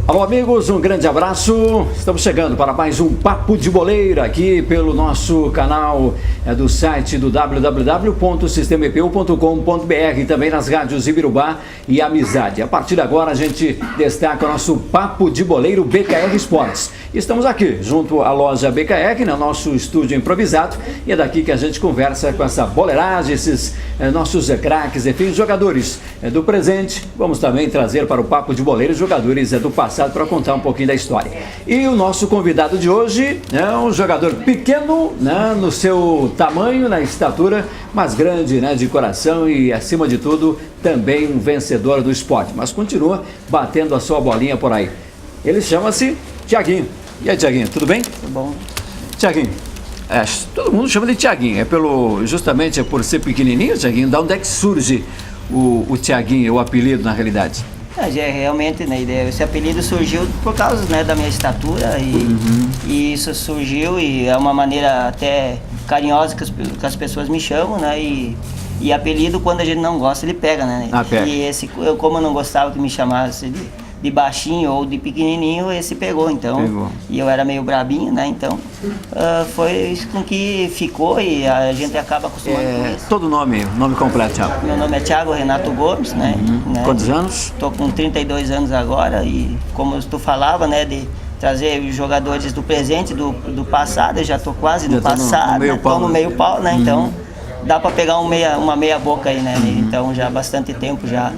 Alô amigos, um grande abraço. Estamos chegando para mais um Papo de Boleiro aqui pelo nosso canal do site do www.sistemaepu.com.br e também nas rádios Ibirubá e Amizade. A partir de agora a gente destaca o nosso Papo de Boleiro BKR Esportes. Estamos aqui junto à loja BKR, no nosso estúdio improvisado, e é daqui que a gente conversa com essa boleiragem, esses nossos craques, enfim, jogadores do presente. Vamos também trazer para o Papo de Boleiro jogadores do passado para contar um pouquinho da história. E o nosso convidado de hoje é um jogador pequeno, né, no seu tamanho, na estatura, mas grande, né, de coração e, acima de tudo, também um vencedor do esporte. Mas continua batendo a sua bolinha por aí. Ele chama-se Thiaguinho. E aí, Thiaguinho, tudo bem? Tudo bom. Thiaguinho, todo mundo chama de Thiaguinho. Justamente é por ser pequenininho, Thiaguinho. Da onde é que surge o Thiaguinho, o apelido na realidade? Realmente, né, esse apelido surgiu por causa, né, da minha estatura e isso surgiu e é uma maneira até carinhosa que as pessoas me chamam, né, e apelido quando a gente não gosta ele pega, né? Pega. E como eu não gostava que me chamasse de baixinho ou de pequenininho, esse pegou, então. E eu era meio brabinho, né, então foi isso com que ficou e a gente acaba acostumando com isso. Todo nome completo, Thiago? Meu nome é Thiago Renato Gomes, né? Quantos anos? Estou com 32 anos agora e como tu falava, né, de trazer os jogadores do presente, do passado, eu já estou quase no passado, estou no meio pau, né, então dá para pegar uma meia boca aí, né, então já há bastante tempo já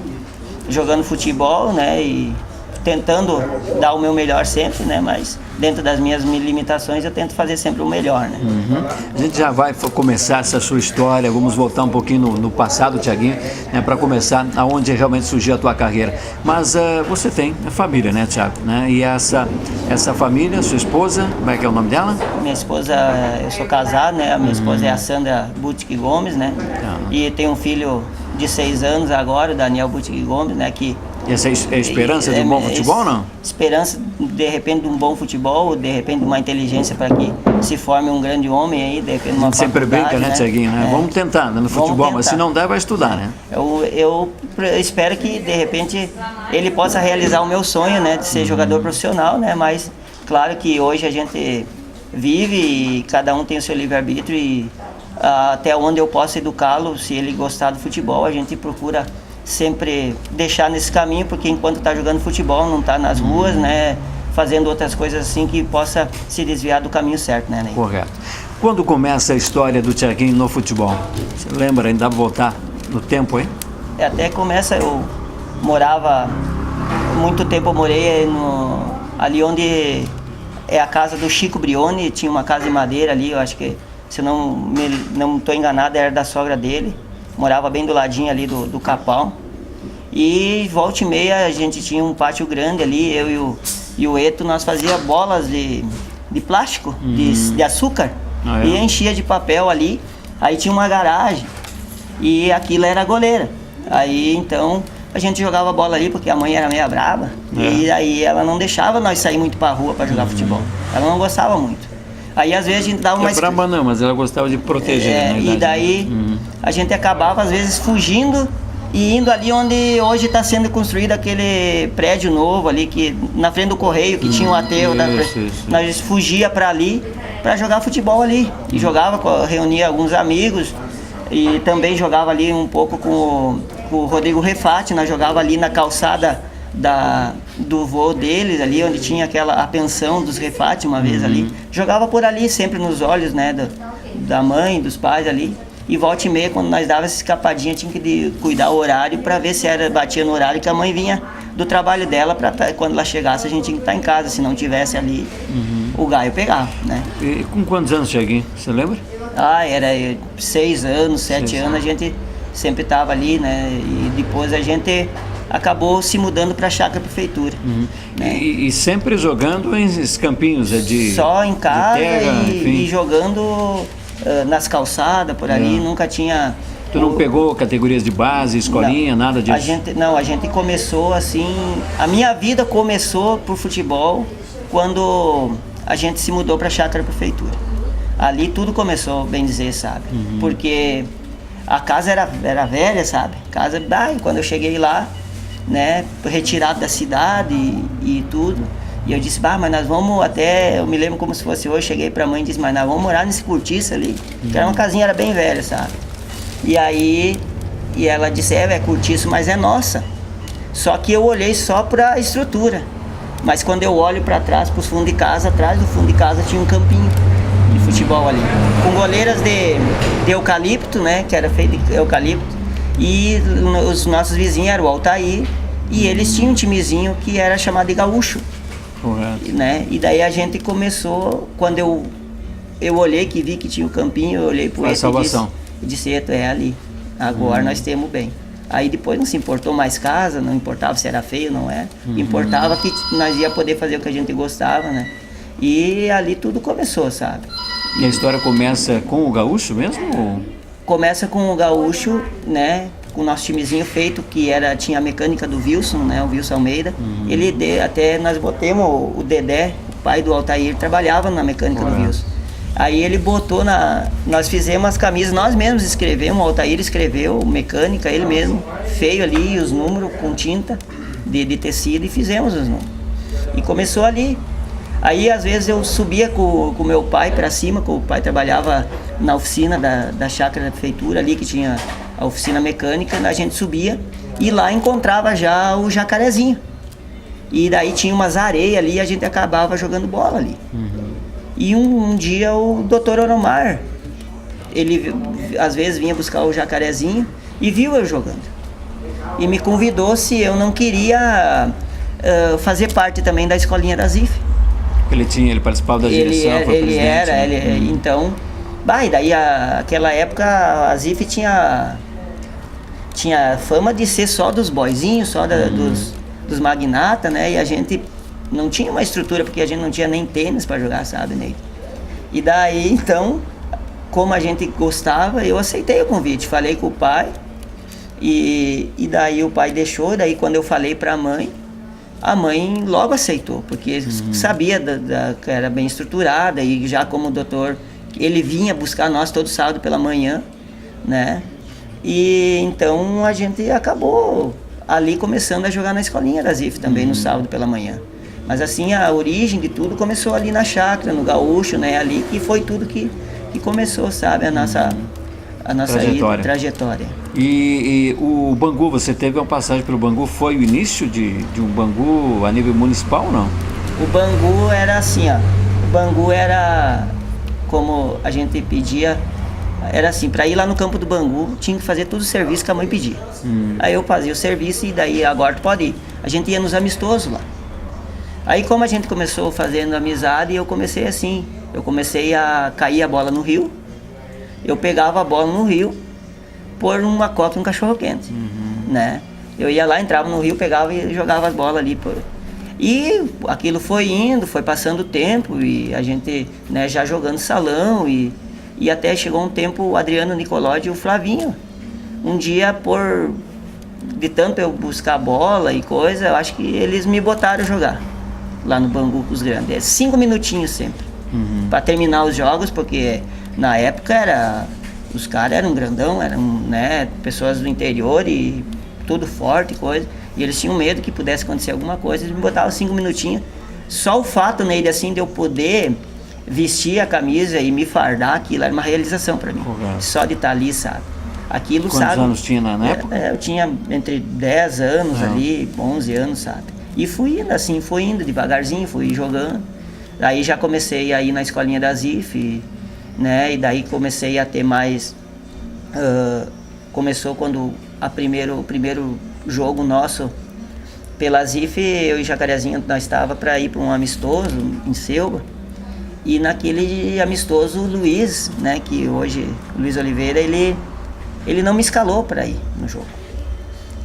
jogando futebol, né, e tentando dar o meu melhor sempre, né, mas dentro das minhas limitações eu tento fazer sempre o melhor, né. A gente já vai começar essa sua história, vamos voltar um pouquinho no passado, Thiaguinho, né, para começar aonde realmente surgiu a tua carreira. Mas você tem a família, né, Thiago? Né? E essa família, sua esposa, como é que é o nome dela? Minha esposa, eu sou casado, né, a minha esposa é a Sandra Butic Gomes, né, e tem um filho de 6 anos agora, o Daniel Butic Gomes, né, que... E essa é a esperança de um bom futebol ou não? Esperança, de repente, de um bom futebol, de repente, de uma inteligência para que se forme um grande homem aí, de repente, uma sempre brinca, né, Thiaguinho? Né? Vamos tentar, né, no futebol, mas se não der, vai estudar, né? Eu espero que, de repente, ele possa realizar o meu sonho, né, de ser jogador profissional, né, mas, claro que hoje a gente vive e cada um tem o seu livre-arbítrio e até onde eu posso educá-lo, se ele gostar do futebol, a gente procura sempre deixar nesse caminho, porque enquanto está jogando futebol, não está nas ruas, né, fazendo outras coisas assim que possa se desviar do caminho certo, né, Ney? Correto. Quando começa a história do Thiaguinho no futebol? Você lembra, ainda dá pra voltar no tempo, hein? Até começa, eu morava, muito tempo eu morei ali onde é a casa do Chico Brioni, tinha uma casa de madeira ali, eu acho que, se eu não estou enganado, era da sogra dele. Morava bem do ladinho ali do Capão. E volta e meia a gente tinha um pátio grande ali, eu e o Eto, nós fazia bolas de plástico, de açúcar, e enchia de papel ali. Aí tinha uma garagem e aquilo era a goleira. Aí então a gente jogava bola ali porque a mãe era meio brava. E aí ela não deixava nós sair muito pra rua pra jogar futebol. Ela não gostava muito. Aí às vezes a gente dava mais... brava não, mas ela gostava de proteger. E daí a gente acabava às vezes fugindo e indo ali onde hoje está sendo construído aquele prédio novo ali, que na frente do Correio, que tinha um aterro. Nós fugia para ali para jogar futebol ali. E jogava, reunia alguns amigos e também jogava ali um pouco com o Rodrigo Refati. Nós jogava ali na calçada do vô deles ali, onde tinha a pensão dos Refati uma vez ali. Jogava por ali, sempre nos olhos, né, da mãe, dos pais ali. E volta e meia, quando nós dava essa escapadinha, tinha que cuidar o horário para ver se batia no horário que a mãe vinha do trabalho dela, para quando ela chegasse a gente tinha que estar em casa. Se não tivesse ali, o gaio pegava, né? E com quantos anos, Thiaguinho? Você lembra? Era 6 anos, 7 anos, a gente sempre estava ali, né? E depois a gente acabou se mudando para a Chácara Prefeitura. Né? E sempre jogando em campinhos só em casa terra, e jogando nas calçadas por ali. Nunca tinha Tu não pegou categorias de base, escolinha, nada disso? A gente começou assim... A minha vida começou por futebol quando a gente se mudou para a chácara prefeitura. Ali tudo começou, bem dizer, sabe? Porque a casa era velha, sabe? Casa, quando eu cheguei lá, né, retirado da cidade e tudo, e eu disse, mas nós vamos até, eu me lembro como se fosse hoje, cheguei pra mãe e disse, mas nós vamos morar nesse cortiço ali, que era uma casinha, era bem velha, sabe? E aí, ela disse, é cortiço, mas é nossa. Só que eu olhei só pra estrutura, mas quando eu olho pra trás, pros fundos de casa, atrás do fundo de casa tinha um campinho de futebol ali, com goleiras de eucalipto, né, que era feito de eucalipto, e os nossos vizinhos eram o Altair, e eles tinham um timezinho que era chamado de gaúcho. Correto. Né? E daí a gente começou, quando eu olhei que vi que tinha o campinho, eu olhei pro Eto e disse, Eto, é ali, agora nós temos bem. Aí depois não se importou mais casa, não importava se era feio ou não era, importava que nós ia poder fazer o que a gente gostava, né? E ali tudo começou, sabe? E a história começa com o gaúcho mesmo? Ou? Começa com o gaúcho, né? Com o nosso timezinho feito, que tinha a mecânica do Wilson, né? O Wilson Almeida. Até nós botemos o Dedé, o pai do Altair, trabalhava na mecânica do Wilson. Aí ele botou nós fizemos as camisas, nós mesmos escrevemos, o Altair escreveu, mecânica, ele mesmo, feio ali, os números com tinta de tecido, e fizemos os números. E começou ali. Aí às vezes eu subia com o meu pai para cima, que o pai trabalhava na oficina da chácara da prefeitura ali, que tinha a oficina mecânica, a gente subia e lá encontrava já o jacarezinho. E daí tinha umas areias ali e a gente acabava jogando bola ali. E um dia o doutor Oromar, ele às vezes vinha buscar o jacarezinho e viu eu jogando. E me convidou se eu não queria fazer parte também da escolinha da ZIF. Ele participava da direção, então, e daí aquela época a ZIF tinha fama de ser só dos boyzinhos, só dos magnatas, né? E a gente não tinha uma estrutura, porque a gente não tinha nem tênis para jogar, sabe, Ney? E daí, então, como a gente gostava, eu aceitei o convite, falei com o pai, e daí o pai deixou, daí quando eu falei para a mãe logo aceitou, porque sabia que era bem estruturada, e já como doutor, ele vinha buscar nós todo sábado pela manhã, né? E então a gente acabou ali começando a jogar na escolinha da ZIF também, no sábado pela manhã. Mas assim, a origem de tudo começou ali na chácara, no gaúcho, né? Ali que foi tudo que começou, sabe? A nossa trajetória. E o Bangu, você teve uma passagem pelo Bangu, foi o início de um Bangu a nível municipal ou não? O Bangu era assim, ó. O Bangu era, como a gente pedia, era assim, para ir lá no campo do Bangu, tinha que fazer todo o serviço que a mãe pedia. Aí eu fazia o serviço e daí agora tu pode ir. A gente ia nos amistosos lá. Aí como a gente começou fazendo amizade, eu comecei assim, eu comecei a cair a bola no rio. Eu pegava a bola no rio, pôr uma coca e um cachorro quente, né? Eu ia lá, entrava no rio, pegava e jogava as bolas ali. E aquilo foi indo, foi passando o tempo, e a gente, né, já jogando salão, e até chegou um tempo o Adriano Nicolodi e o Flavinho. Um dia, de tanto eu buscar bola e coisa, eu acho que eles me botaram a jogar lá no Bangu com os grandes. 5 minutinhos sempre, para terminar os jogos, porque na época os caras eram grandão, eram, né, pessoas do interior e tudo forte, coisa. E eles tinham medo que pudesse acontecer alguma coisa, eles me botavam 5 minutinhos. Só o fato nele, assim, de eu poder vestir a camisa e me fardar, aquilo era uma realização para mim. Só de estar ali, sabe? Aquilo, Quantos sabe? anos tinha na época? Eu tinha entre 10 anos ali, 11 anos, sabe? E fui indo assim, fui indo devagarzinho, fui jogando. Aí já comecei a ir na escolinha da ZIF, né? E daí comecei a ter mais... começou quando o primeiro jogo nosso pela ZIF, eu e Jacarezinho, nós estava para ir para um amistoso em Selva. E naquele amistoso, o Luiz, né, que hoje, o Luiz Oliveira, ele não me escalou para ir no jogo.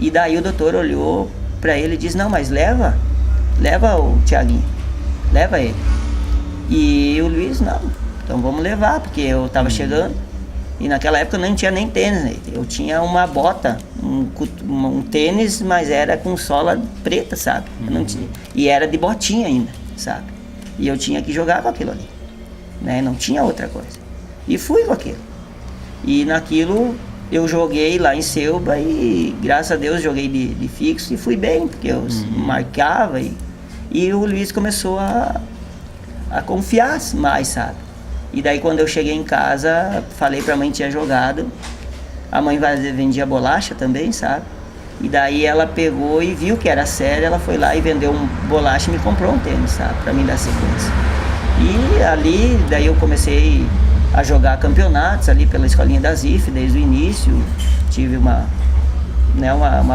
E daí o doutor olhou para ele e disse, não, mas leva o Thiaguinho, leva ele. E o Luiz, não, então vamos levar, porque eu estava chegando. E naquela época eu não tinha nem tênis, né? Eu tinha uma bota, um tênis, mas era com sola preta, sabe? Eu não tinha, e era de botinha ainda, sabe? E eu tinha que jogar com aquilo ali, né? Não tinha outra coisa. E fui com aquilo. E naquilo eu joguei lá em Selba e graças a Deus joguei de fixo e fui bem, porque eu marcava e o Luiz começou a confiar mais, sabe? E daí quando eu cheguei em casa, falei pra mãe que tinha jogado. A mãe vendia bolacha também, sabe? E daí ela pegou e viu que era sério, ela foi lá e vendeu um bolacha e me comprou um tênis, sabe? Pra mim dar sequência. E ali, daí eu comecei a jogar campeonatos ali pela escolinha da ZIF desde o início. Tive uma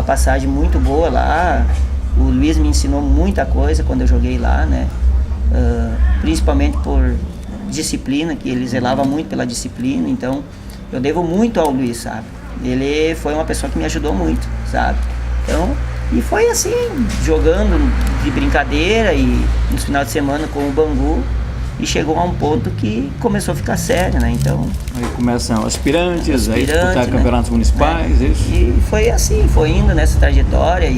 passagem muito boa lá. O Luiz me ensinou muita coisa quando eu joguei lá, né? Principalmente por disciplina, que ele zelava muito pela disciplina, então eu devo muito ao Luiz, sabe? Ele foi uma pessoa que me ajudou muito, sabe? Então, e foi assim, jogando de brincadeira e nos finais de semana com o Bangu, e chegou a um ponto que começou a ficar sério, né? Então... Aí começam aspirantes, aí disputar, né, campeonatos municipais, isso? E foi assim, foi indo nessa trajetória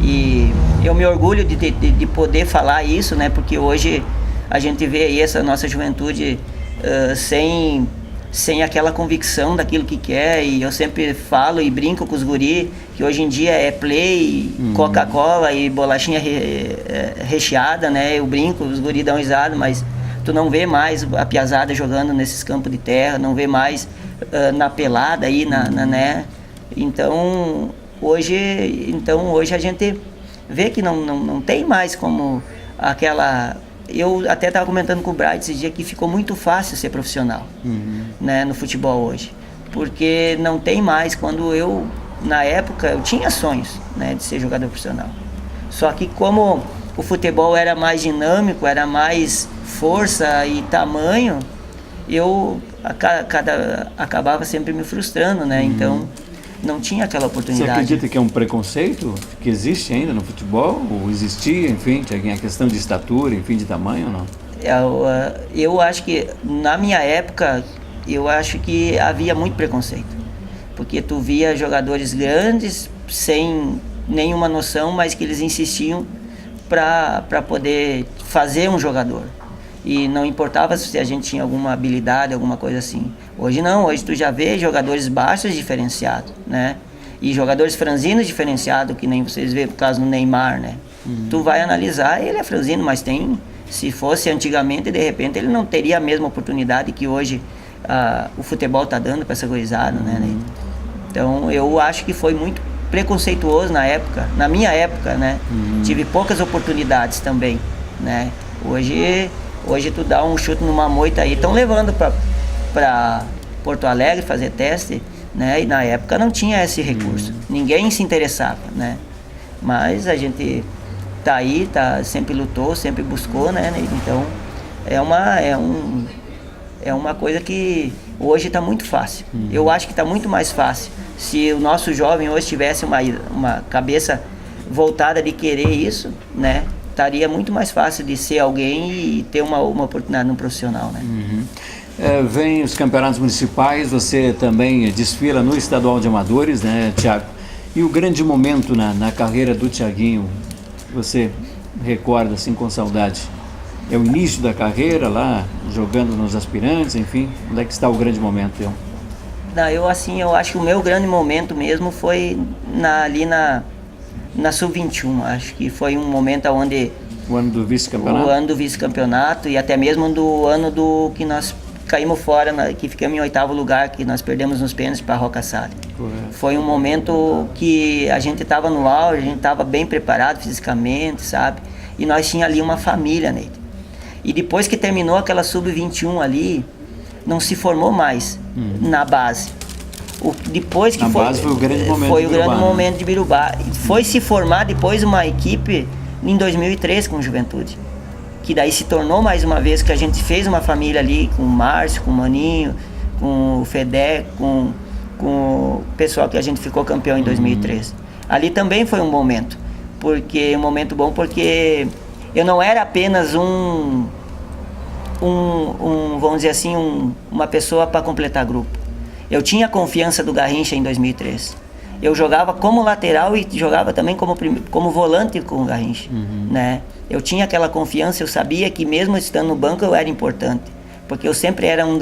e eu me orgulho de poder falar isso, né? Porque hoje a gente vê aí essa nossa juventude sem aquela convicção daquilo que quer, e eu sempre falo e brinco com os guri que hoje em dia é play, Coca-Cola e bolachinha recheada, né? Eu brinco, os guri dão risada, mas tu não vê mais a piazada jogando nesses campos de terra, não vê mais na pelada aí, né? Então hoje a gente vê que não tem mais como aquela... Eu até estava comentando com o Bright esse dia que ficou muito fácil ser profissional, né, no futebol hoje. Porque não tem mais, quando eu, na época, eu tinha sonhos, né, de ser jogador profissional. Só que como o futebol era mais dinâmico, era mais força e tamanho, eu acabava sempre me frustrando, né, então... não tinha aquela oportunidade. Você acredita que é um preconceito que existe ainda no futebol? Ou existia, enfim, tinha a questão de estatura, enfim, de tamanho ou não? Eu acho que, na minha época, eu acho que havia muito preconceito. Porque tu via jogadores grandes, sem nenhuma noção, mas que eles insistiam para poder fazer um jogador. E não importava se a gente tinha alguma habilidade, alguma coisa assim. Hoje não, hoje tu já vê jogadores baixos diferenciados, né? E jogadores franzinos diferenciados, que nem vocês vê, por causa do Neymar, né? Tu vai analisar, ele é franzino, mas tem... Se fosse antigamente, de repente, ele não teria a mesma oportunidade que hoje o futebol tá dando para essa gurizada, né? Então, eu acho que foi muito preconceituoso na época, na minha época, né? Tive poucas oportunidades também, né? Hoje tu dá um chute numa moita aí, estão levando para Porto Alegre fazer teste, né? E na época não tinha esse recurso, ninguém se interessava, né? Mas a gente tá aí, sempre lutou, sempre buscou, né? Então é uma coisa que hoje está muito fácil. Eu acho que está muito mais fácil. Se o nosso jovem hoje tivesse uma cabeça voltada de querer isso, né? Estaria muito mais fácil de ser alguém e ter uma oportunidade no profissional, né? Vem os campeonatos municipais, você também desfila no estadual de amadores, né, Thiago? E o grande momento na carreira do Thiaguinho, você recorda assim com saudade? É o início da carreira lá, jogando nos aspirantes, enfim, onde é que está o grande momento? Eu acho que o meu grande momento mesmo foi ali na Sub-21, acho que foi um momento onde... O ano do vice-campeonato? O ano do vice-campeonato e até mesmo do ano que nós caímos fora, que ficamos em 8º lugar, que nós perdemos nos pênaltis para a Roca Sade. Foi um momento que a gente estava no auge, a gente estava bem preparado fisicamente, sabe? E nós tínhamos ali uma família, Neide. E depois que terminou aquela Sub-21 ali, não se formou mais na base. Depois que base foi o grande momento foi o grande momento de Birubá. Foi se formar depois uma equipe em 2003 com Juventude, que daí se tornou mais uma vez que a gente fez uma família ali com o Márcio, com o Maninho, com o Fedé, com o pessoal que a gente ficou campeão em 2003. Ali também foi um momento bom porque eu não era apenas vamos dizer assim, uma pessoa para completar grupo. Eu tinha a confiança do Garrincha em 2003. Eu jogava como lateral e jogava também como volante com o Garrincha, né? Eu tinha aquela confiança, eu sabia que mesmo estando no banco eu era importante, porque eu sempre era um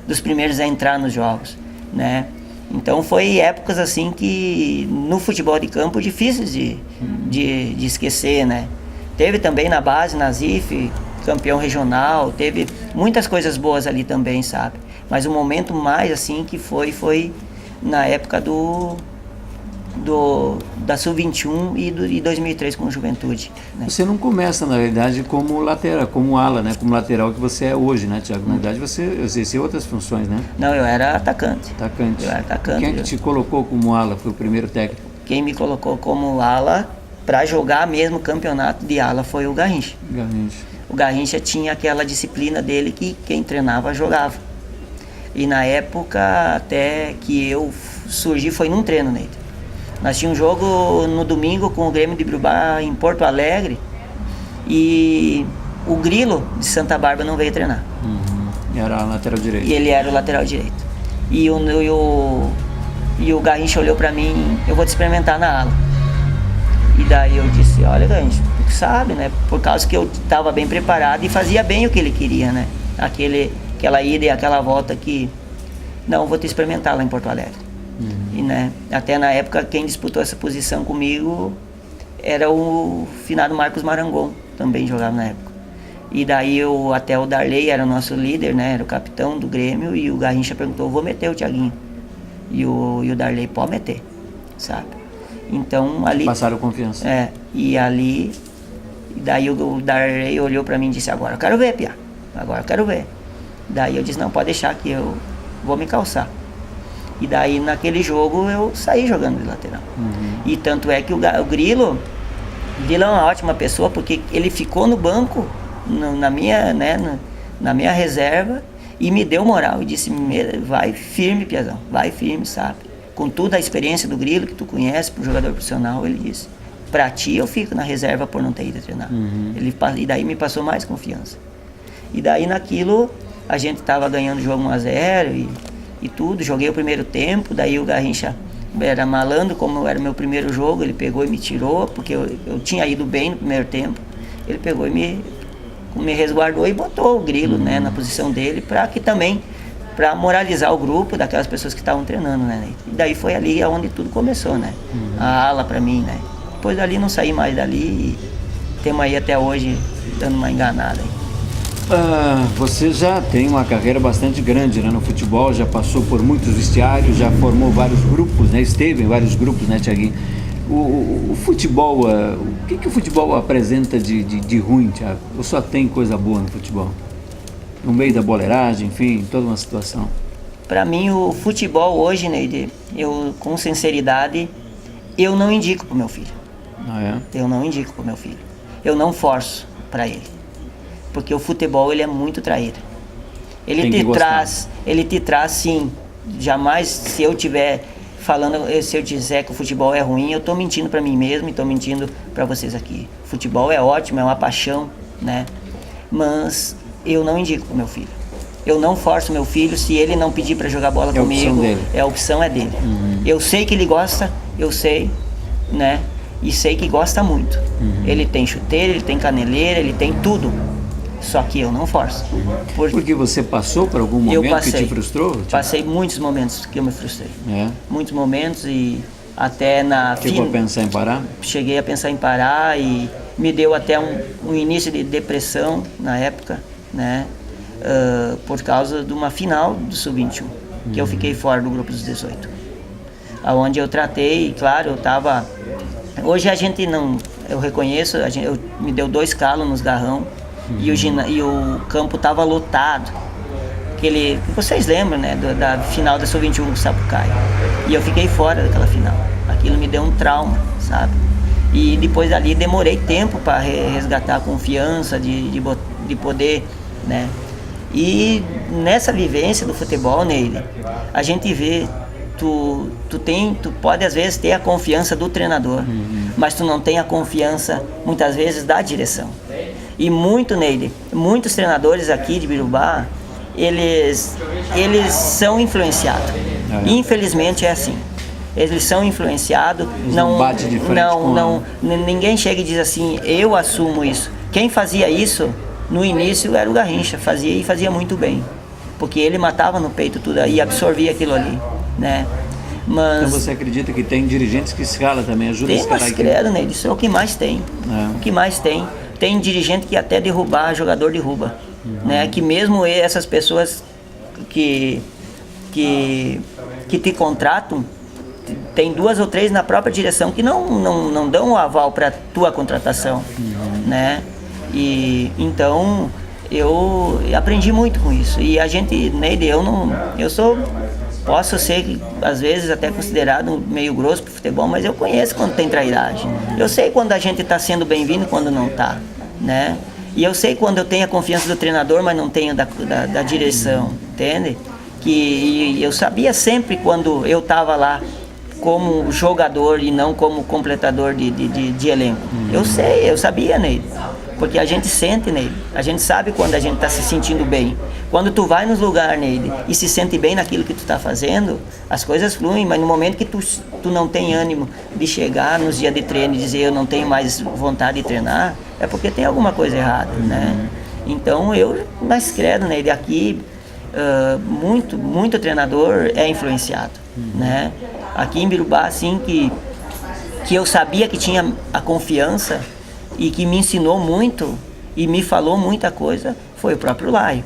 dos primeiros a entrar nos jogos, né? Então foi épocas assim que no futebol de campo difíceis de esquecer, né? Teve também na base, na ZIF, campeão regional, teve muitas coisas boas ali também, sabe? Mas o momento mais assim que foi na época da Sub-21 e 2003 com Juventude, né? Você não começa, na realidade, como lateral, como ala, né? Como lateral que você é hoje, né, Thiago? Na verdade, você exercia outras funções, né? Não, eu era atacante. Atacante. Eu era atacante. Quem é que te colocou como ala? Foi o primeiro técnico? Quem me colocou como ala para jogar mesmo campeonato de ala foi o Garrincha. Garrincha. O Garrincha tinha aquela disciplina dele que quem treinava jogava. E na época até que eu surgi foi num treino nele. Nós tínhamos um jogo no domingo com o Grêmio de Birubá em Porto Alegre e o Grilo de Santa Bárbara não veio treinar. Era a lateral direito. E ele era o lateral direito. E o Garrincha olhou pra mim, eu vou te experimentar na ala. E daí eu disse, olha Garrincha, tu sabe, né? Por causa que eu estava bem preparado e fazia bem o que ele queria, né? Aquela ida e aquela volta que... Não, vou te experimentar lá em Porto Alegre. E, né, até na época quem disputou essa posição comigo era o finado Marcos Marangon, também jogava na época. E daí até o Darley era o nosso líder, né? Era o capitão do Grêmio e o Garrincha perguntou, vou meter o Thiaguinho. E o Darley, pode meter, sabe? Então ali... Passaram confiança. E ali... Daí o Darley olhou pra mim e disse, agora eu quero ver, Pia. Agora eu quero ver. Daí eu disse, não, pode deixar que eu vou me calçar. E daí naquele jogo eu saí jogando de lateral. E tanto é que o Grilo é uma ótima pessoa, porque ele ficou no banco, na minha reserva, e me deu moral. E disse, vai firme, Piazão, vai firme, sabe? Com toda a experiência do Grilo, que tu conhece, pro jogador profissional, ele disse, pra ti eu fico na reserva por não ter ido treinar. E daí me passou mais confiança. E daí naquilo, a gente tava ganhando o jogo 1-0 e tudo, joguei o primeiro tempo, daí o Garrincha era malandro, como era o meu primeiro jogo, ele pegou e me tirou, porque eu tinha ido bem no primeiro tempo, ele pegou e me resguardou e botou o Grilo, né, na posição dele, para moralizar o grupo daquelas pessoas que estavam treinando, né, e daí foi ali onde tudo começou, né, a ala para mim, né, depois dali não saí mais dali e temos aí até hoje dando uma enganada aí. Você já tem uma carreira bastante grande, né, no futebol, já passou por muitos vestiários, já formou vários grupos, né, esteve em vários grupos, né, Thiaguinho? O futebol, o que o futebol apresenta de ruim, Thiago? Ou só tem coisa boa no futebol? No meio da boleiragem, enfim, toda uma situação. Para mim, o futebol hoje, Neide, eu, com sinceridade, eu não indico pro meu filho. Eu não indico pro meu filho. Eu não forço para ele. Porque o futebol, ele é muito traíra. Ele te traz, sim. Jamais, se eu disser que o futebol é ruim, eu estou mentindo para mim mesmo e estou mentindo para vocês aqui. O futebol é ótimo, é uma paixão, né? Mas eu não indico pro meu filho. Eu não forço meu filho, se ele não pedir para jogar bola comigo, a opção é dele. Eu sei que ele gosta, eu sei, né? E sei que gosta muito. Ele tem chuteira, ele tem caneleira, ele tem tudo. Só que eu não forço. Porque você passou por algum momento que te frustrou? Tipo? Passei muitos momentos que eu me frustrei. Muitos momentos e até Chegou a pensar em parar? Cheguei a pensar em parar e me deu até um início de depressão na época, né? Por causa de uma final do Sub-21, que eu fiquei fora do grupo dos 18. Onde eu tratei, claro, eu estava... Hoje a gente não... Eu reconheço, me deu 2 calos nos garrão. E o campo estava lotado. Vocês lembram, né? Da final da Sub-21 com Sapucaí. E eu fiquei fora daquela final. Aquilo me deu um trauma, sabe? E depois dali demorei tempo para resgatar a confiança, de poder, né? E nessa vivência do futebol, Neide, a gente vê, tu pode às vezes ter a confiança do treinador, mas tu não tem a confiança, muitas vezes, da direção. E Neide, muitos treinadores aqui de Birubá, eles são influenciados. Infelizmente é assim. Eles são influenciados. Não bate de frente ninguém chega e diz assim, eu assumo isso. Quem fazia isso no início era o Garrincha, fazia muito bem. Porque ele matava no peito tudo e absorvia aquilo ali, né? Mas então você acredita que tem dirigentes que escala também, ajuda a escalar? Tem, mas credo, né? Isso é o que mais tem. O que mais tem. Tem dirigente que até derrubar, jogador derruba. Né? Que mesmo essas pessoas que te contratam, tem 2 ou 3 na própria direção que não dão o aval para tua contratação. Né? E então eu aprendi muito com isso. E a gente, Neide, posso ser, às vezes, até considerado meio grosso pro futebol, mas eu conheço quando tem trairagem. Eu sei quando a gente está sendo bem-vindo e quando não está, né? E eu sei quando eu tenho a confiança do treinador, mas não tenho da direção, entende? E eu sabia sempre quando eu estava lá como jogador e não como completador de elenco. Eu sabia, Neide. Porque a gente sente nele, a gente sabe quando a gente está se sentindo bem. Quando tu vai nos lugares nele e se sente bem naquilo que tu está fazendo, as coisas fluem, mas no momento que tu não tem ânimo de chegar nos dias de treino e dizer eu não tenho mais vontade de treinar, é porque tem alguma coisa errada, né? Então mas credo, Neide, aqui muito treinador é influenciado, né? Aqui em Birubá, assim, que eu sabia que tinha a confiança e que me ensinou muito e me falou muita coisa, foi o próprio Laio.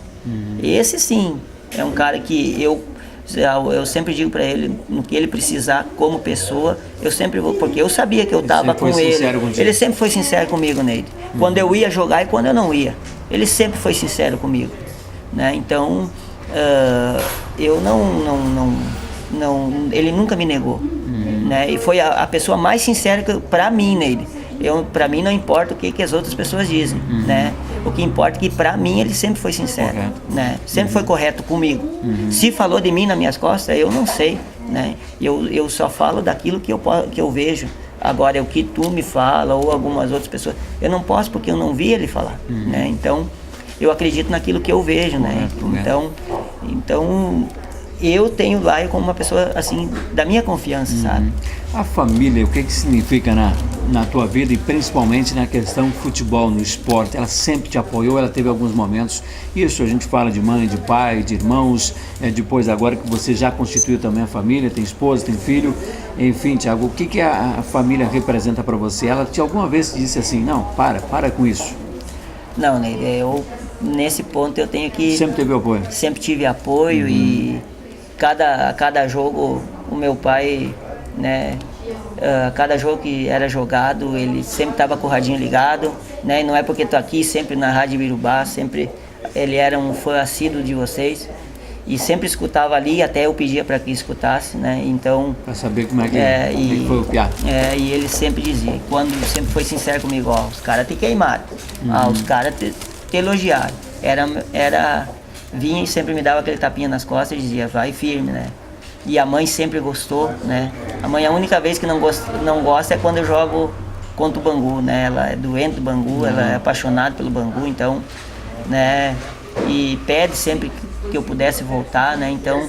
Esse sim, é um cara que eu sempre digo para ele, no que ele precisar como pessoa, eu sempre vou, porque eu sabia que eu estava com ele. Ele sempre foi sincero comigo, Neide. Quando eu ia jogar e quando eu não ia. Ele sempre foi sincero comigo. Né? Então, eu ele nunca me negou. Né? E foi a pessoa mais sincera para mim, Neide. Para mim não importa o que as outras pessoas dizem, né? O que importa é que para mim ele sempre foi sincero, né? Sempre foi correto comigo. Se falou de mim nas minhas costas, eu não sei, né? Eu só falo daquilo que eu vejo. Agora, o que tu me fala ou algumas outras pessoas, eu não posso porque eu não vi ele falar, né? Então, eu acredito naquilo que eu vejo, né? Então eu tenho lá como uma pessoa assim da minha confiança, sabe? A família, o que significa na tua vida e principalmente na questão futebol, no esporte? Ela sempre te apoiou, ela teve alguns momentos, isso a gente fala de mãe, de pai, de irmãos, depois agora que você já constituiu também a família, tem esposa, tem filho, enfim, Thiago, o que a família representa para você? Ela alguma vez te disse assim, não, para com isso? Não, Neide, nesse ponto eu tenho que... Sempre teve apoio? Sempre tive apoio e cada jogo o meu pai, né, cada jogo que era jogado, ele sempre estava com o radinho ligado, né, e não é porque estou aqui sempre na Rádio Birubá, sempre ele era um fã assíduo de vocês e sempre escutava ali, até eu pedia para que escutasse, né, então... Para saber como é que foi o piá. E ele sempre dizia, sempre foi sincero comigo, os caras te queimaram, os caras te elogiaram, vinha e sempre me dava aquele tapinha nas costas e dizia, vai firme, né? E a mãe sempre gostou, né? A mãe, a única vez que não gosta é quando eu jogo contra o Bangu, né? Ela é doente do Bangu, ela é apaixonada pelo Bangu, então, né? E pede sempre que eu pudesse voltar, né? Então,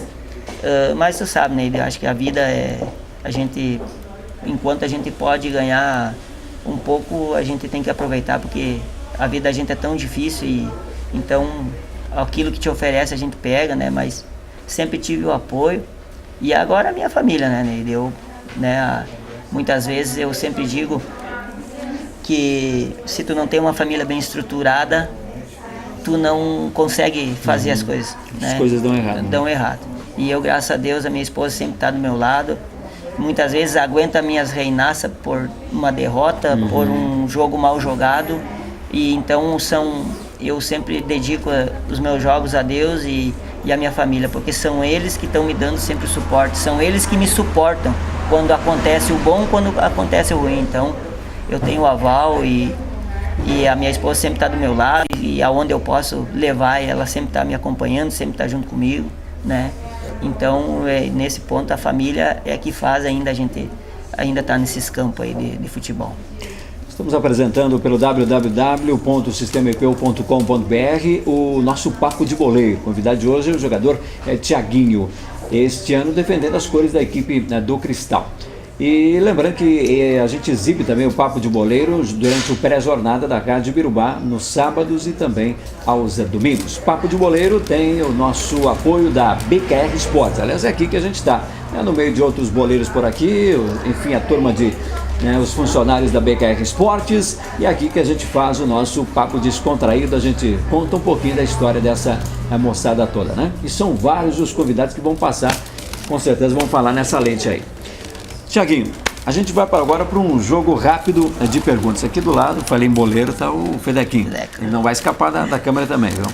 mas tu sabe, né? Eu acho que a vida enquanto a gente pode ganhar um pouco, a gente tem que aproveitar, porque a vida da gente é tão difícil e, então... aquilo que te oferece a gente pega, né? Mas sempre tive o apoio. E agora a minha família, né, Neide? Muitas vezes eu sempre digo que se tu não tem uma família bem estruturada, tu não consegue fazer as coisas, né? As coisas dão errado. Dão errado. E eu, graças a Deus, a minha esposa sempre está do meu lado. Muitas vezes aguenta minhas reinaças por uma derrota, por um jogo mal jogado. E então eu sempre dedico os meus jogos a Deus e a minha família, porque são eles que estão me dando sempre o suporte, são eles que me suportam quando acontece o bom, quando acontece o ruim. Então eu tenho o aval e a minha esposa sempre está do meu lado e aonde eu posso levar, ela sempre está me acompanhando, sempre está junto comigo, né? Então nesse ponto a família é que faz ainda a gente ainda tá nesses campos aí de futebol. Estamos apresentando pelo www.sistemaepeu.com.br o nosso Papo de Boleiro. O convidado de hoje é o jogador Thiaguinho, este ano defendendo as cores da equipe do Cristal. E lembrando que a gente exibe também o Papo de Boleiro durante o pré-jornada da Rádio Ibirubá, nos sábados e também aos domingos. Papo de Boleiro tem o nosso apoio da BKR Esportes. Aliás, é aqui que a gente está, né, no meio de outros boleiros por aqui, enfim, a turma de... os funcionários da BKR Esportes, e aqui que a gente faz o nosso papo descontraído, a gente conta um pouquinho da história dessa moçada toda, né? E são vários os convidados que vão passar, com certeza vão falar nessa lente aí. Thiaguinho, a gente vai agora para um jogo rápido de perguntas. Aqui do lado, falei em boleiro, tá o Fedequinho. Ele não vai escapar da câmera também, viu?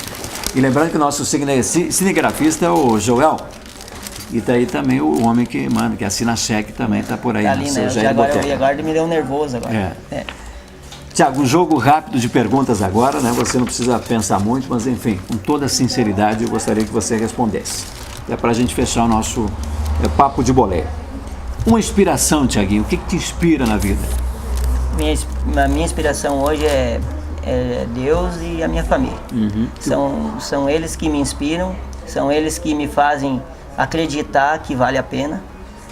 E lembrando que o nosso cinegrafista é o Joel. E daí também o homem que manda, que assina cheque também, tá por aí. Tá ali, né? Agora ele me deu nervoso agora. Tiago, um jogo rápido de perguntas agora, né? Você não precisa pensar muito, mas enfim, com toda sinceridade eu gostaria que você respondesse. É pra gente fechar o nosso papo de boleiro. Uma inspiração, Thiaguinho, o que te inspira na vida? A minha inspiração hoje é Deus e a minha família. São eles que me inspiram, são eles que me fazem acreditar que vale a pena.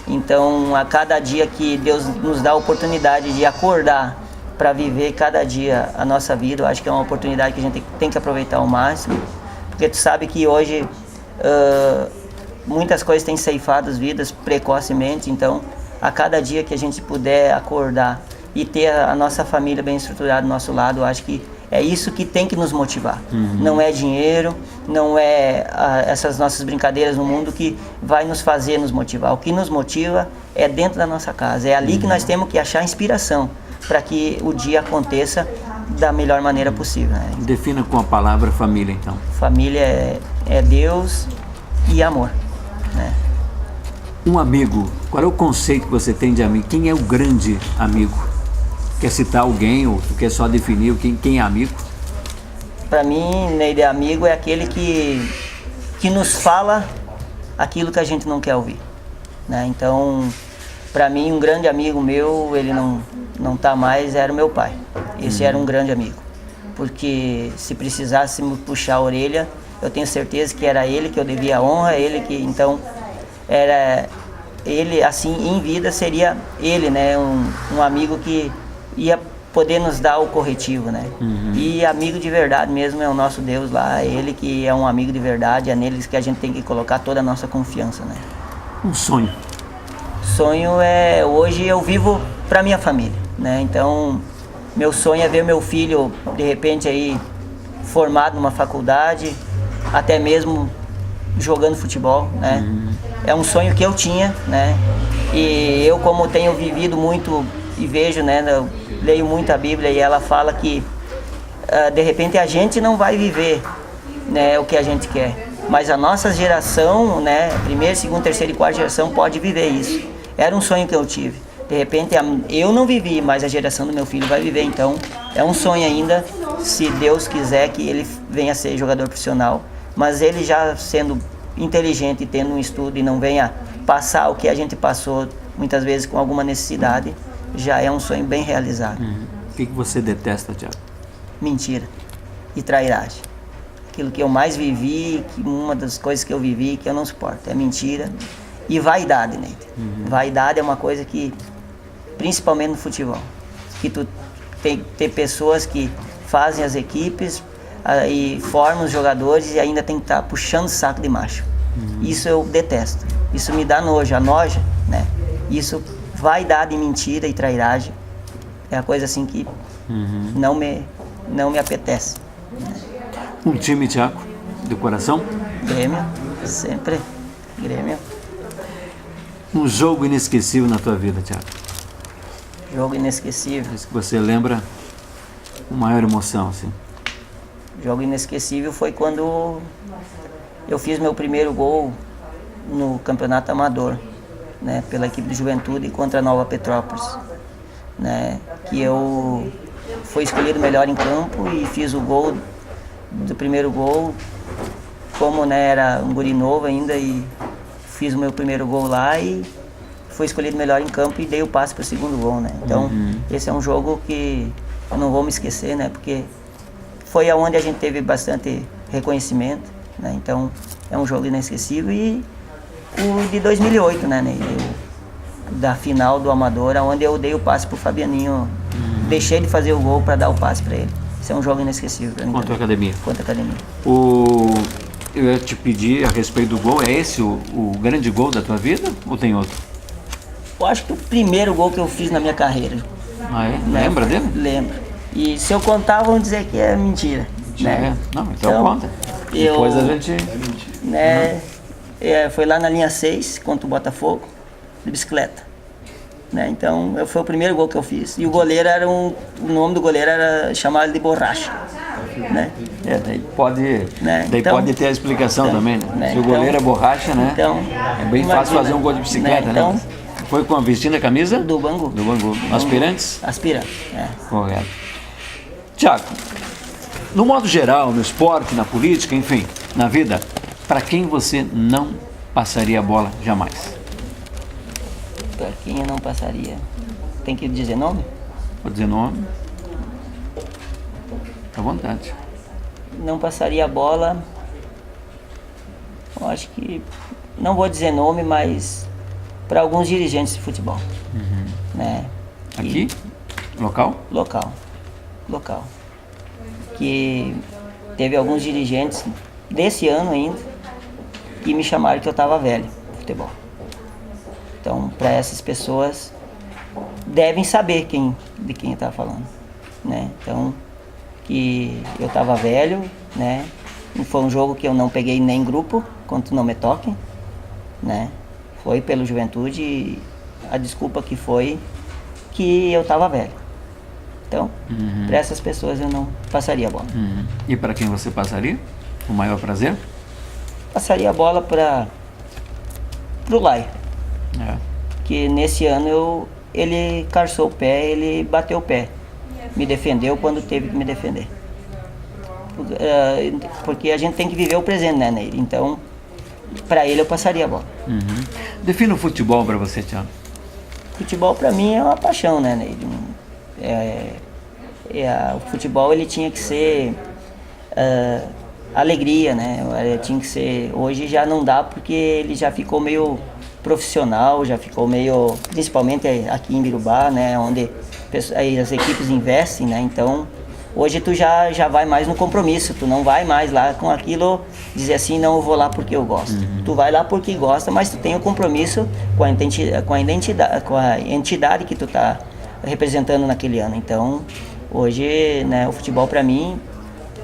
Então, a cada dia que Deus nos dá a oportunidade de acordar para viver cada dia a nossa vida, eu acho que é uma oportunidade que a gente tem que aproveitar ao máximo, porque tu sabe que hoje muitas coisas têm ceifado as vidas precocemente. Então, a cada dia que a gente puder acordar e ter a nossa família bem estruturada do nosso lado, eu acho que é isso que tem que nos motivar. Não é dinheiro, não é essas nossas brincadeiras no mundo que vai nos fazer nos motivar. O que nos motiva é dentro da nossa casa. É ali que nós temos que achar inspiração para que o dia aconteça da melhor maneira possível, né? Defina com a palavra família, então. Família é Deus e amor, né? Um amigo, qual é o conceito que você tem de amigo? Quem é o grande amigo? Quer citar alguém ou tu quer só definir quem é amigo? Para mim, Neide, amigo é aquele que nos fala aquilo que a gente não quer ouvir, né? Então, para mim, um grande amigo meu, ele não tá mais, era o meu pai. Esse era um grande amigo, porque se precisasse me puxar a orelha, eu tenho certeza que era ele que eu devia a honra, ele que, então, era ele, assim, em vida seria ele, né? Um amigo que ia poder nos dar o corretivo, né? E amigo de verdade mesmo é o nosso Deus lá, é ele que é um amigo de verdade, é neles que a gente tem que colocar toda a nossa confiança, né? Um sonho. Sonho hoje eu vivo para minha família, né? Então, meu sonho é ver meu filho, de repente, aí, formado numa faculdade, até mesmo jogando futebol, né? É um sonho que eu tinha, né? E eu, como tenho vivido muito e vejo, né? Eu leio muito a Bíblia e ela fala que, de repente, a gente não vai viver, né, o que a gente quer, mas a nossa geração, né? Primeira, segunda, terceira e quarta geração pode viver isso. Era um sonho que eu tive. De repente, eu não vivi, mas a geração do meu filho vai viver. Então, é um sonho ainda, se Deus quiser que ele venha a ser jogador profissional. Mas ele já sendo inteligente e tendo um estudo e não venha passar o que a gente passou, muitas vezes com alguma necessidade, já é um sonho bem realizado. O que você detesta, Thiago? Mentira e trairagem. Aquilo que eu mais vivi, uma das coisas que eu vivi que eu não suporto, é mentira e vaidade, né? Vaidade é uma coisa que, principalmente no futebol, que tu tem que ter pessoas que fazem as equipes e formam os jogadores e ainda tem que estar puxando o saco de macho. Isso eu detesto. Isso me dá nojo, a noja, né? Isso, vaidade, mentira e trairagem é a coisa assim que não me apetece. Um time, Thiago, do coração? Grêmio, sempre Grêmio. Um jogo inesquecível na tua vida, Thiago? Jogo inesquecível. Esse que você lembra com maior emoção, assim? Jogo inesquecível foi quando eu fiz meu primeiro gol no campeonato amador, né, pela equipe de juventude contra a Nova Petrópolis, né, que eu fui escolhido melhor em campo e fiz o gol do primeiro gol, como, né, era um guri novo ainda, e fiz o meu primeiro gol lá e fui escolhido melhor em campo e dei o passe para o segundo gol, né. Então, esse é um jogo que eu não vou me esquecer, né? Porque foi aonde a gente teve bastante reconhecimento, né? Então é um jogo inesquecível. E o de 2008, né? Da final do Amador, onde eu dei o passe pro Fabianinho, deixei de fazer o gol para dar o passe para ele. Isso é um jogo inesquecível para mim. Contra a Academia. Contra a Academia. Eu ia te pedir a respeito do gol, é esse o grande gol da tua vida ou tem outro? Eu acho que o primeiro gol que eu fiz na minha carreira. Ah, é? Né? Lembra dele? Lembro. E se eu contar, vão dizer que é mentira. Né? É. Não, então conta. Depois a gente... Né, foi lá na linha 6, contra o Botafogo, de bicicleta. Né? Então, foi o primeiro gol que eu fiz. E o goleiro era o nome do goleiro era chamado de Borracha. Né? Daí pode, né? daí então, pode ter a explicação então, também, né? né? Se o goleiro é borracha, né? Então, é bem fácil fazer um gol de bicicleta, né? Então, foi com a vestindo a camisa? Do Bangu. Do Bangu. Aspirantes? Aspirante, Correto. Tiago, no modo geral, no esporte, na política, enfim, na vida, para quem você não passaria a bola jamais? Para quem eu não passaria? Tem que dizer nome? Pode dizer nome? À vontade. Não passaria a bola. Eu acho que não vou dizer nome, mas para alguns dirigentes de futebol. Né? Aqui? Local? Local. Que teve alguns dirigentes desse ano ainda que me chamaram que eu estava velho no futebol. Então, para essas pessoas devem saber de quem eu estava falando, né? Então, que eu estava velho, né? Foi um jogo que eu não peguei nem grupo, quanto não me toque, né? Foi pelo Juventude e a desculpa que foi que eu estava velho. Então, para essas pessoas eu não passaria a bola. E para quem você passaria? O maior prazer? Passaria a bola para o Lai. Que nesse ano ele carçou o pé, ele bateu o pé. Me defendeu quando teve que me defender. Porque a gente tem que viver o presente, né, Nery? Então, para ele eu passaria a bola. Defina o futebol para você, Tiago. Futebol para mim é uma paixão, né, Nery? O futebol ele tinha que ser alegria, né? Tinha que ser. Hoje já não dá porque ele já ficou meio profissional, já ficou meio, principalmente aqui em Birubá, né, onde as equipes investem, né? Então, hoje tu já vai mais no compromisso, tu não vai mais lá com aquilo, dizer assim, não, eu vou lá porque eu gosto. Tu vai lá porque gosta, mas tu tem o compromisso com a entidade que tu tá representando naquele ano. Então, hoje, né, o futebol para mim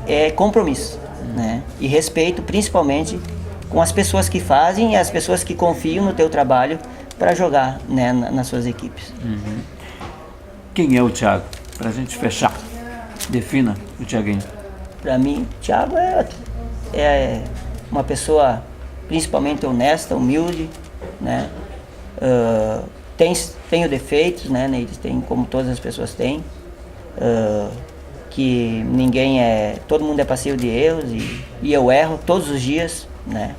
é compromisso, né? E respeito, principalmente com as pessoas que fazem e as pessoas que confiam no teu trabalho para jogar, né, nas suas equipes. Quem é o Tiago? Para a gente fechar, defina o Tiaguinho. Para mim, o Tiago é uma pessoa principalmente honesta, humilde, né? Tem defeitos, né? Eles têm, como todas as pessoas têm, que todo mundo é passivo de erros e eu erro todos os dias, né?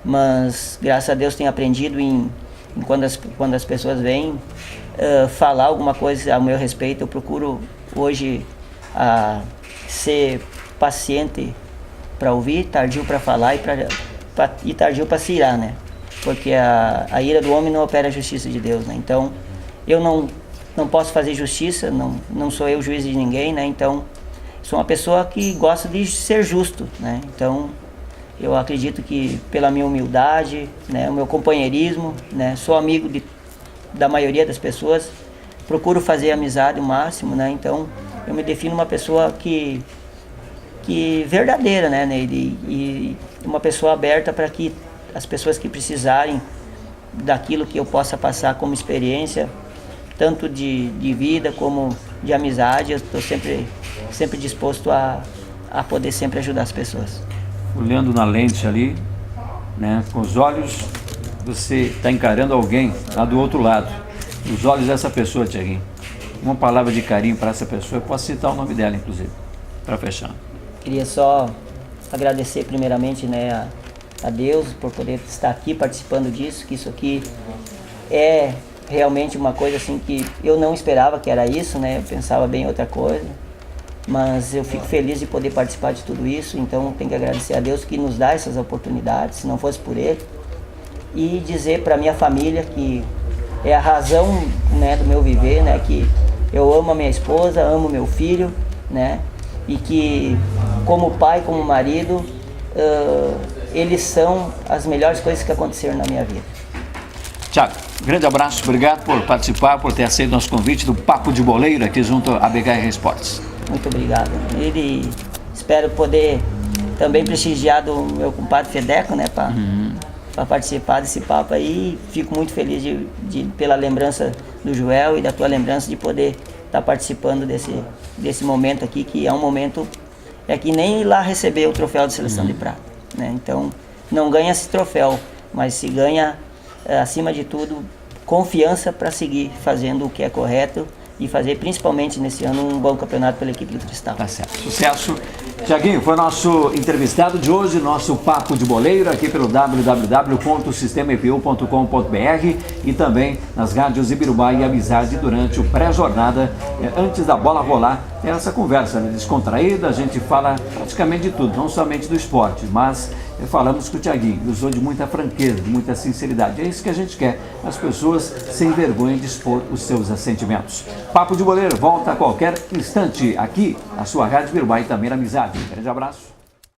Mas graças a Deus tenho aprendido quando as pessoas vêm falar alguma coisa a meu respeito, eu procuro hoje ser paciente para ouvir, tardio para falar e tardio para se irar, né? Porque a ira do homem não opera a justiça de Deus, né? Então eu não posso fazer justiça, não sou eu juiz de ninguém, né? Então sou uma pessoa que gosta de ser justo, né? Então eu acredito que pela minha humildade, né, o meu companheirismo, né, sou amigo da maioria das pessoas, procuro fazer amizade o máximo, né? Então eu me defino uma pessoa que verdadeira, né, e uma pessoa aberta para que as pessoas que precisarem daquilo que eu possa passar como experiência, tanto de vida como de amizade, eu estou sempre disposto a poder sempre ajudar as pessoas. Olhando na lente ali, né, com os olhos, você está encarando alguém lá do outro lado. Os olhos dessa pessoa, Tiaguinho. Uma palavra de carinho para essa pessoa, eu posso citar o nome dela, inclusive, para fechar. Queria só agradecer primeiramente, né, a Deus por poder estar aqui participando disso, que isso aqui é realmente uma coisa assim que eu não esperava que era isso, né? Eu pensava bem em outra coisa. Mas eu fico feliz de poder participar de tudo isso, então tenho que agradecer a Deus que nos dá essas oportunidades, se não fosse por Ele. E dizer para minha família que é a razão, né, do meu viver, né, que eu amo a minha esposa, amo meu filho, né, e que como pai, como marido, eles são as melhores coisas que aconteceram na minha vida. Thiago, grande abraço, obrigado por participar, por ter aceito nosso convite do Papo de Boleiro aqui junto à BKR Esportes. Muito obrigado. E espero poder também prestigiar do meu compadre Fedeco, né, para participar desse papo aí. Fico muito feliz pela lembrança do Joel e da tua lembrança de poder estar participando desse momento aqui, que é um momento, é que nem ir lá receber o troféu de seleção de prata, né? Então, não ganha esse troféu, mas se ganha, acima de tudo, confiança para seguir fazendo o que é correto e fazer, principalmente nesse ano, um bom campeonato pela equipe do Cristal. Tá certo. Sucesso. Tiaguinho, foi nosso entrevistado de hoje, nosso Papo de Boleiro, aqui pelo www.sistemaepu.com.br e também nas rádios Ibirubá e Amizade durante o pré-jornada, antes da bola rolar. É essa conversa, né, descontraída, a gente fala praticamente de tudo, não somente do esporte, mas falamos com o Tiaguinho, usou de muita franqueza, de muita sinceridade. É isso que a gente quer, as pessoas sem vergonha de expor os seus sentimentos. Papo de Boleiro volta a qualquer instante aqui, na sua Rádio Ibirubá e também na Amizade. Um grande abraço.